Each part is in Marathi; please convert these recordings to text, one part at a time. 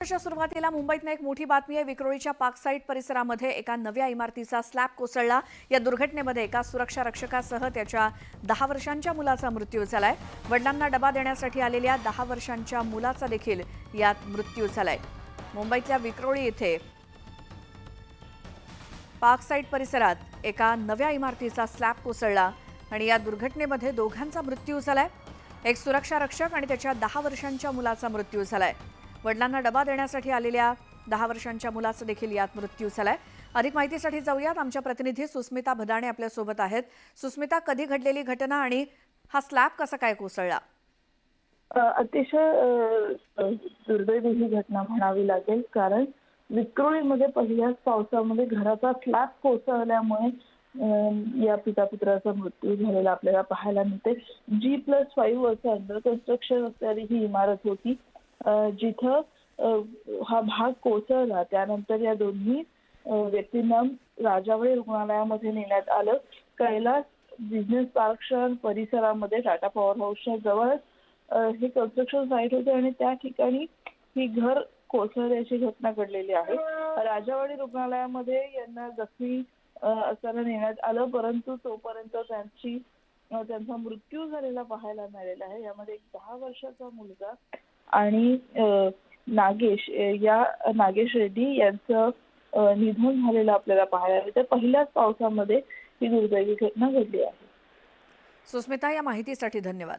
च्या सुरुवातीला मुंबईतनं एक मोठी बातमी आहे। विक्रोळीच्या पार्क साइट परिसरामध्ये एका नव्या इमारतीचा स्लॅब कोसळला। या दुर्घटनेमध्ये एका सुरक्षा रक्षकासह त्याच्या 10 वर्षांच्या मुलाचा मृत्यू झालाय। वडिलांना डबा देण्यासाठी आलेल्या 10 वर्षांच्या मुलाचा देखील यात मृत्यू झालाय। मुंबईतल्या विक्रोळी येथे पार्क साइट परिसरात एका नव्या इमारतीचा स्लॅब कोसळला आणि या दुर्घटनेमध्ये दोघांचा मृत्यू झालाय। एक सुरक्षा रक्षक आणि त्याच्या 10 वर्षांच्या मुलाचा मृत्यू झालाय। वडिलांना डबा देण्यासाठी आलेल्या 10 वर्षांच्या मुलाचा देखील यात मृत्यू झालाय। अधिक माहितीसाठी जाऊयात, आमच्या प्रतिनिधी सुस्मिता भदाणे आपल्या सोबत आहेत। सुस्मिता, कधी घडलेली घटना आणि हा स्लॅब कसा काय कोसळला? अतिशय दुर्दैवी ही घटना म्हणावी लागेल, कारण विक्रोळीमध्ये पहिल्याच पावसामध्ये घराचा स्लॅब कोसळल्यामुळे या पिता-पुत्राचा मृत्यू झालेला आपल्याला पाहायला मिळते। G+5 असं अंडर कन्स्ट्रक्शन असलेली ही इमारत होती, जिथं हा भाग कोसळला। त्यानंतर या दोन्ही व्यक्तींना राजावाडी रुग्णालयामध्ये नेण्यात आलं। कैलास बिझनेस पार्क शहर परिसरामध्ये टाटा पॉवर हाऊसच्या जवळ हे कन्स्ट्रक्शन साईट होते आणि त्या ठिकाणी ही घर कोसळल्याची घटना घडलेली आहे। राजावाडी रुग्णालयामध्ये यांना जखमी असताना नेण्यात आलं, परंतु तोपर्यंत त्यांचा मृत्यू झालेला पाहायला मिळालेला आहे। यामध्ये एक 10 वर्षाचा मुलगा आणि नागेश रेड्डी यांचं निधन झालेलं आपल्याला पाहायला मिळतं। पहिल्याच पावसामध्ये ही दुर्दैवी घटना घडली आहे। सुस्मिता, या माहितीसाठी धन्यवाद।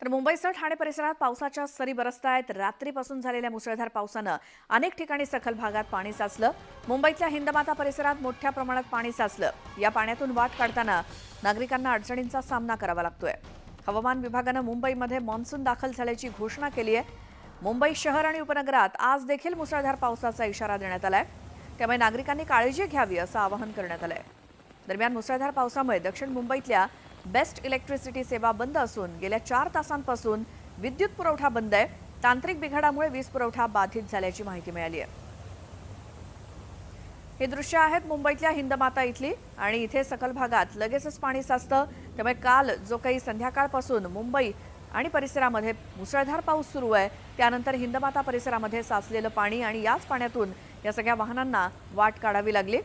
तर मुंबईसह ठाणे परिसरात पावसाच्या सरी बरसतायत। रात्रीपासून झालेल्या मुसळधार पावसानं अनेक ठिकाणी सखल भागात पाणी साचलं। मुंबईतल्या हिंदमाता परिसरात मोठ्या प्रमाणात पाणी साचलं। या पाण्यातून वाट काढताना नागरिकांना अडचणींचा सामना करावा लागतोय। हवामान विभागानं मुंबईमध्ये मान्सून दाखल झाल्याची घोषणा केली आहे। मुंबई शहर आणि उपनगरात आज देखील मुसळधार पावसाचा इशारा देण्यात आलाय, त्यामुळे नागरिकांनी काळजी घ्यावी असं आवाहन करण्यात आलंय। दरम्यान मुसळधार पावसामुळे दक्षिण मुंबईतल्या बेस्ट इलेक्ट्रिसिटी सेवा बंद असून गेल्या 4 तासांपासून विद्युत पुरवठा बंद आहे। तांत्रिक बिघाडामुळे वीज पुरवठा बाधित झाल्याची माहिती मिळाली आहे। हे दृश्य आहेत मुंबईतल्या हिंदमाता इथली आणि इथे सखल भागात लगेचच पाणी साचतं। त्यामुळे काल जो काही संध्याकाळपासून मुंबई आणि परिसरामध्ये मुसळधार पाऊस सुरू आहे, त्यानंतर हिंदमाता परिसरामध्ये साचलेलं पाणी आणि याच पाण्यातून या सगळ्या वाहनांना वाट काढावी लागली।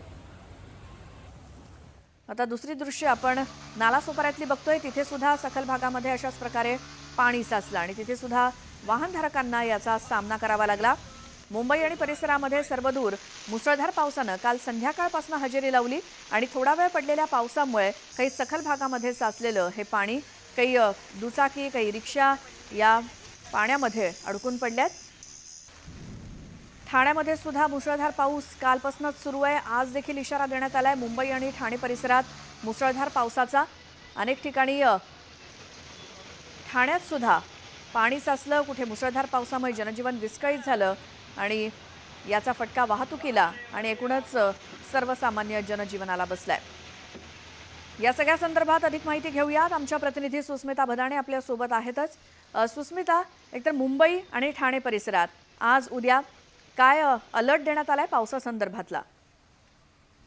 आता दुसरी दृश्य आपण नालासोपाऱ्यातली बघतोय। तिथे सुद्धा सखल भागामध्ये अशाच प्रकारे पाणी साचलं आणि तिथे सुद्धा वाहनधारकांना याचा सामना करावा लागला। मुंबई आणि परिसरामध्ये सर्वदूर मुसळधार पावसानं काल संध्याकाळपासून हजेरी लावली आणि थोडा वेळ पडलेल्या पावसामुळे काही सखल भागामध्ये साचलेलं हे पाणी, काही दुचाकी, काही रिक्षा या पाण्यामध्ये अडकून पडल्यात। ठाण्यामध्ये सुद्धा मुसळधार पाऊस कालपासूनच सुरू आहे। आज देखील इशारा देण्यात आलाय मुंबई आणि ठाणे परिसरात मुसळधार पावसाचा। अनेक ठिकाणी ठाण्यात सुद्धा पाणी साचलं, कुठे मुसळधार पावसामुळे जनजीवन विस्कळीत झालं आणि याचा फटका वाहतुकीला आणि एकूणच सर्वसामान्य जनजीवनाला बसलाय। या सगळ्या संदर्भात अधिक माहिती घेऊयात, आमच्या प्रतिनिधी सुस्मिता भदाणे आपल्या सोबत आहेतच। सुस्मिता, एकतर मुंबई आणि ठाणे परिसरात आज उद्या काय अलर्ट देण्यात आलाय पावसासंदर्भातला?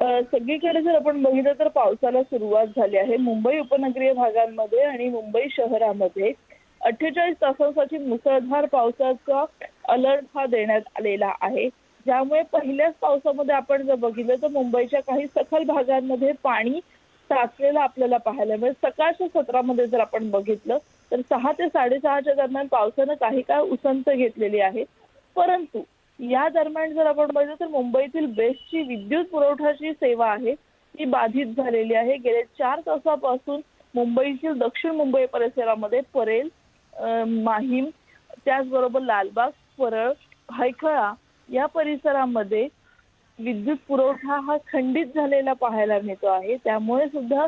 सगळीकडे जर आपण बघितलं तर पावसाला सुरुवात झाली आहे। मुंबई उपनगरीय भागांमध्ये आणि मुंबई शहरामध्ये 48 तासांसाठी मुसळधार पावसाचा अलर्ट हा देण्यात आलेला आहे, ज्यामुळे पहिल्याच पावसामध्ये आपण जर बघितलं तर मुंबईच्या काही सखल भागांमध्ये पाणी साचलेलं आपल्याला पाहायला मिळेल। सकाळच्या सत्रामध्ये जर आपण बघितलं तर 6 ते 6:30च्या दरम्यान पावसानं काही काळ उसंत घेतलेली आहे, परंतु या दरम्यान जर आपण बघितलं तर मुंबईतील बेस्टची विद्युत पुरवठ्याची सेवा आहे ती बाधित झालेली आहे। गेल्या 4 तासापासून मुंबईतील दक्षिण मुंबई परिसरामध्ये परेल, माहीम, त्याचबरोबर लालबाग, परळ, भायखळा या परिसरामध्ये विद्युत पुरवठा हा खंडित झालेला पाहायला मिळतो आहे। त्यामुळे सुद्धा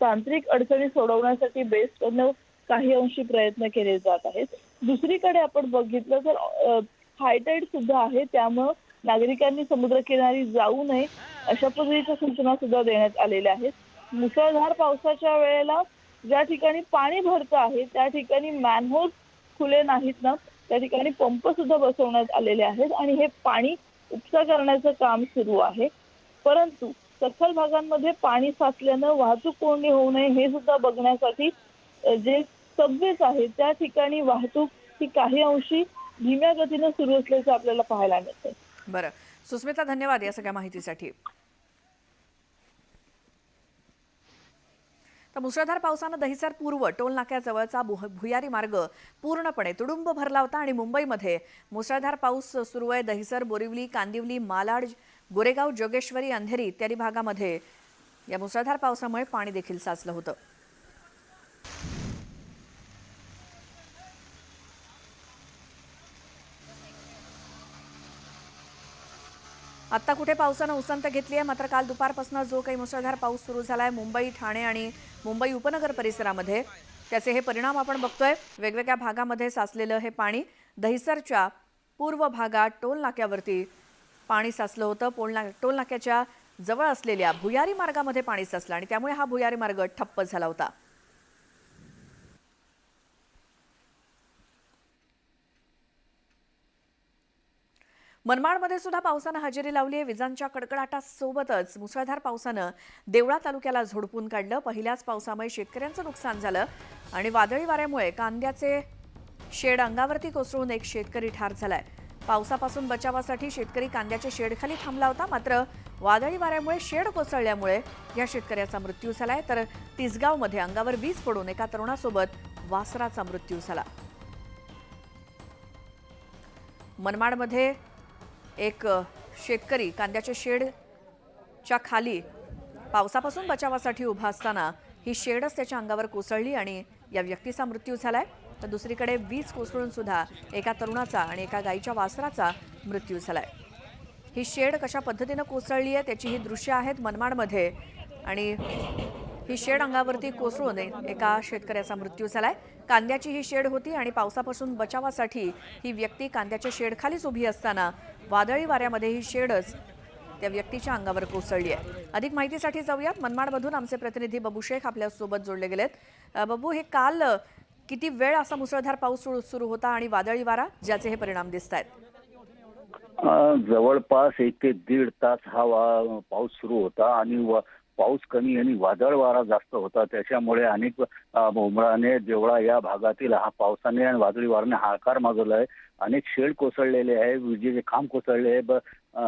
तांत्रिक अडचणी सोडवण्यासाठी बेस्टकडून काही अंशी प्रयत्न केले जात आहेत। दुसरीकडे आपण बघितलं तर हायटाईड सुद्धा आहे, त्यामुळे नागरिकांनी समुद्रकिनारी जाऊ नये अशा पद्धतीच्या सूचना सुद्धा देण्यात आलेल्या आहेत। मुसळधार पावसाच्या वेळेला ज्या ठिकाणी पाणी भरतं आहे त्या ठिकाणी मॅनहोल खुले नाहीत ना, त्या ठिकाणी पंप सुद्धा बसवण्यात आलेले आहेत आणि हे पाणी उपसा करण्याचं काम सुरू आहे। परंतु सखल भागांमध्ये पाणी साचल्यानं वाहतूक कोंडी होऊ नये हे सुद्धा बघण्यासाठी जे सबवेज आहेत त्या ठिकाणी वाहतूक ही काही अंशी धीम्या गतीने सुरू असल्याचं आपल्याला पाहायला मिळतं. बरं, सुस्मिता, धन्यवाद या सगळ्या माहितीसाठी. तर मुसळधार पावसानं दहिसर पूर्व टोल नाक्याजवळचा भुयारी मार्ग पूर्णपणे तुडुंब भरला होता आणि मुंबईमध्ये मुसळधार पाऊस सुरू आहे. दहिसर, बोरिवली, कांदिवली, मालाड, गोरेगाव, जोगेश्वरी, अंधेरी इत्यादी भागामध्ये या मुसळधार पावसामुळे पाणी देखील साचलं होतं. आत्ता कुठे पावसानं उसंत घेतली आहे, मात्र काल दुपारपासून जो काही मुसळधार पाऊस सुरू झालाय मुंबई, ठाणे आणि मुंबई उपनगर परिसरामध्ये, त्याचे हे परिणाम आपण बघतोय. वेगवेगळ्या भागामध्ये साचलेलं हे पाणी दहिसरच्या पूर्व भागात टोल नाक्यावरती पाणी साचलं होतं. टोल नाक्याच्या जवळ असलेल्या भुयारी मार्गामध्ये पाणी साचलं आणि त्यामुळे हा भुयारी मार्ग ठप्प झाला होता. मनमाडमध्ये सुद्धा पावसानं हजेरी लावली आहे. विजांच्या कडकडाटासोबतच मुसळधार पावसानं देवळा तालुक्याला झोडपून काढलं. पहिल्याच पावसामुळे शेतकऱ्यांचं नुकसान झालं आणि वादळी वाऱ्यामुळे कांद्याचे शेड अंगावरती कोसळून एक शेतकरी ठार झालाय. पावसापासून बचावासाठी शेतकरी कांद्याच्या शेडखाली थांबला होता, मात्र वादळी वाऱ्यामुळे शेड कोसळल्यामुळे या शेतकऱ्याचा मृत्यू झालाय. तर तिसगावमध्ये अंगावर वीज पडून एका तरुणासोबत वासराचा मृत्यू झाला. मनमाडमध्ये एक शेतकरी कांद्याच्या शेडच्या खाली पावसापासून बचावासाठी उभा असताना ही शेडच त्याच्या अंगावर कोसळली आणि या व्यक्तीचा मृत्यू झालाय. तर दुसरीकडे वीज कोसळून सुद्धा एका तरुणाचा आणि एका गाईच्या वासराचा मृत्यू झालाय. ही शेड कशा पद्धतीनं कोसळली आहे त्याची ही दृश्य आहेत मनमाडमध्ये आणि ही शेड अंगावरती कोसळून एका शेतकऱ्याचा मृत्यू झालाय. कांद्याची ही शेड होती आणि पावसापासून बचावासाठी ही व्यक्ती कांद्याच्या शेडखालीच उभी असताना वादळी वाऱ्यामध्ये ही शेडच त्या व्यक्तीच्या अंगावर कोसळली आहे. अधिक माहितीसाठी जाऊयात. मनमाडमधून आमचे प्रतिनिधी बबू शेख आपल्यासोबत जोडले गेलेत. बबू, हे काल किती वेळ असा मुसळधार पाऊस सुरू होता आणि वादळी वारा ज्याचे हे परिणाम दिसत आहेत? जवळपास 1 ते 1.5 तास हा पाऊस सुरू होता आणि पाऊस कमी आणि वादळ वारा जास्त होता. त्याच्यामुळे अनेक उमराणे, देवळा या भागातील हा पावसाने आणि वादळी वाऱ्याने हाहाकार माजवला आहे. अनेक शेड कोसळलेले आहे, विजेचे खांब कोसळले आहे,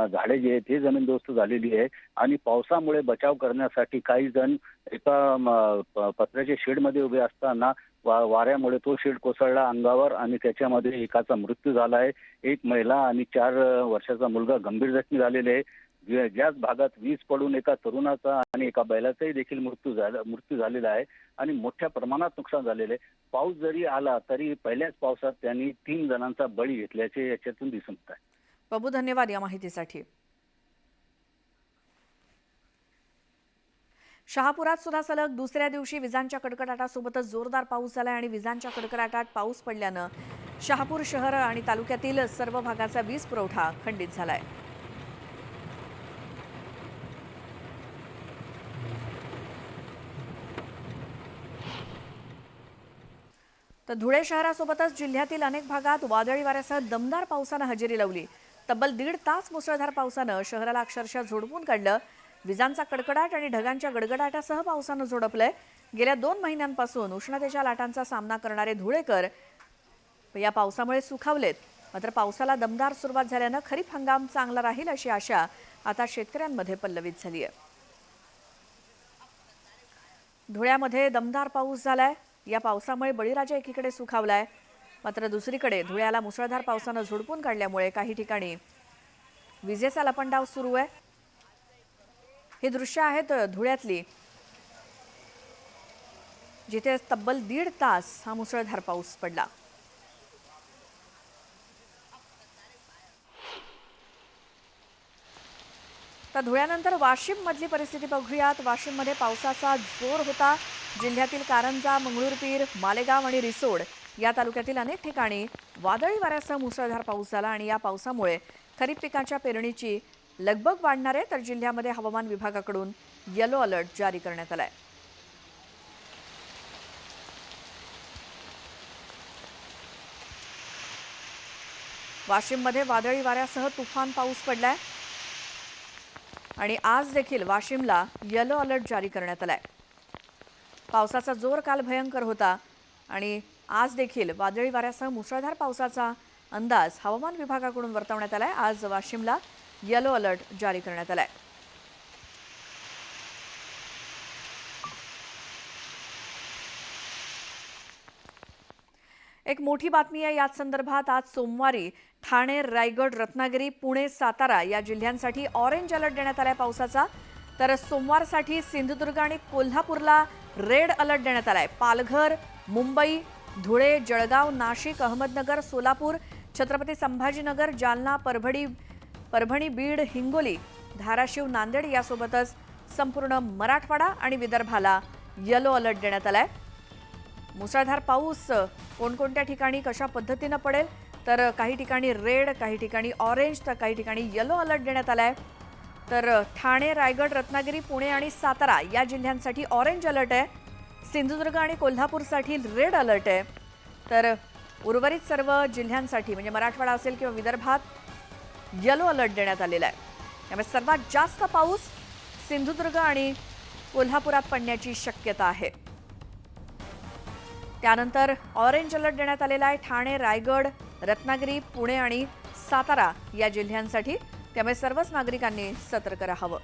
झाडे जे आहेत ते जमीनदोस्त झालेली आहे आणि पावसामुळे बचाव करण्यासाठी काही जण एका पत्र्याच्या शेडमध्ये उभे असताना वाऱ्यामुळे तो शेड कोसळला अंगावर आणि त्याच्यामध्ये एकाचा मृत्यू झाला आहे. एक महिला आणि 4 वर्षाचा मुलगा गंभीर जखमी झालेले आहे. ज्याच भागात वीज पडून एका तरुणाचा आणि एका बैलाचाही देखील मृत्यू झालेला आहे आणि मोठ्या प्रमाणात नुकसान झालेले आहे. पाऊस जरी आला तरी पहिल्याच पावसात त्यांनी 3 जणांचा बळी घेतल्याचे याच्यातून दिसून येत आहे. बाबू, धन्यवाद या माहितीसाठी. शहापुरात सुद्धा सलग दुसऱ्या दिवशी विजांच्या कडकडाटासोबतच जोरदार पाऊस झालाय आणि विजांच्या कडकडाटात पाऊस पडल्यानं शहापूर शहर आणि तालुक्यातील सर्व भागाचा वीज पुरवठा खंडित झालाय. तर धुळे शहरासोबतच जिल्ह्यातील अनेक भागात वादळी वाऱ्यासह दमदार पावसानं हजेरी लावली. तब्बल 1.5 तास मुसळधार पावसानं शहराला अक्षरशः झोडपून काढलं. विजांचा कडकडाट आणि ढगांच्या गडगडाटासह पावसानं झोडपलंय. गेल्या 2 महिन्यांपासून उष्णतेच्या लाटांचा सामना करणारे धुळेकर या पावसामुळे सुखावलेत. मात्र पावसाला दमदार सुरुवात झाल्यानं खरीप हंगाम चांगला राहील अशी आशा आता शेतकऱ्यांमध्ये पल्लवित झाली आहे. धुळ्यामध्ये दमदार पाऊस झालाय. या पावसामुळे बळीराजा एकीकडे सुखावलाय, मात्र दुसरीकडे धुळ्याला मुसळधार पावसानं झोडपून काढल्यामुळे काही ठिकाणी विजेचा लपंडाव सुरू आहे. हे दृश्य आहेत धुळ्यातली, जिथे तब्बल 1.5 तास हा मुसळधार पाऊस पडला. तर धुळ्यानंतर वाशिम मधली परिस्थिती बघूयात. वाशिममध्ये पावसाचा जोर होता. जिल्ह्यातील कारंजा, मंगळूरपीर, मालेगाव आणि रिसोड या तालुक्यातील अनेक ठिकाणी वादळी वाऱ्यासह मुसळधार पाऊस झाला आणि या पावसामुळे खरीप पिकांच्या पेरणीची लगबग वाढणार आहे. तर जिल्ह्यामध्ये हवामान विभागाकडून येलो अलर्ट जारी करण्यात आलाय. वाशिममध्ये वादळी वाऱ्यासह तुफान पाऊस पडलाय आणि आज देखील वाशिमला येलो अलर्ट जारी करण्यात आलाय. पावसाचा जोर काल भयंकर होता आणि आज देखील वादळी वाऱ्यासह मुसळधार पावसाचा अंदाज हवामान विभागाकडून वर्तवण्यात आलाय। आज वाशिमला येलो अलर्ट जारी करण्यात आलाय। एक मोठी बातमी आहे याच संदर्भात। आज सोमवारी ठाणे, रायगड, रत्नागिरी, पुणे, सातारा या जिल्ह्यांसाठी ऑरेंज अलर्ट देण्यात आलाय पावसाचा। तर सोमवारसाठी सिंधुदुर्ग आणि कोल्हापूरला रेड अलर्ट देण्यात आलाय। पालघर, मुंबई, धुळे, जळगाव, नाशिक, अहमदनगर, सोलापूर, छत्रपती संभाजीनगर, जालना, परभणी, बीड, हिंगोली, धाराशिव, नांदेड यासोबतच संपूर्ण मराठवाडा आणि विदर्भाला येलो अलर्ट देण्यात आलाय। मुसळधार पाऊस कोणकोणत्या ठिकाणी कशा पद्धतीने पडेल, तर काही ठिकाणी रेड, काही ठिकाणी ऑरेंज, तर काही ठिकाणी येलो अलर्ट देण्यात आलाय। तर ठाणे, रायगड, रत्नागिरी, पुणे आणि सातारा या जिल्ह्यांसाठी ऑरेंज अलर्ट आहे। सिंधुदुर्ग आणि कोल्हापूरसाठी रेड अलर्ट आहे। तर उर्वरित सर्व जिल्ह्यांसाठी म्हणजे मराठवाडा असेल किंवा विदर्भात येलो अलर्ट देण्यात आलेला आहे। त्यामुळे सर्वात जास्त पाऊस सिंधुदुर्ग आणि कोल्हापुरात पडण्याची शक्यता आहे। त्यानंतर ऑरेंज अलर्ट देण्यात आलेला आहे ठाणे, रायगड, रत्नागिरी, पुणे आणि सातारा या जिल्ह्यांसाठी। त्यामुळे सर्वच नागरिकांनी सतर्क राहावं।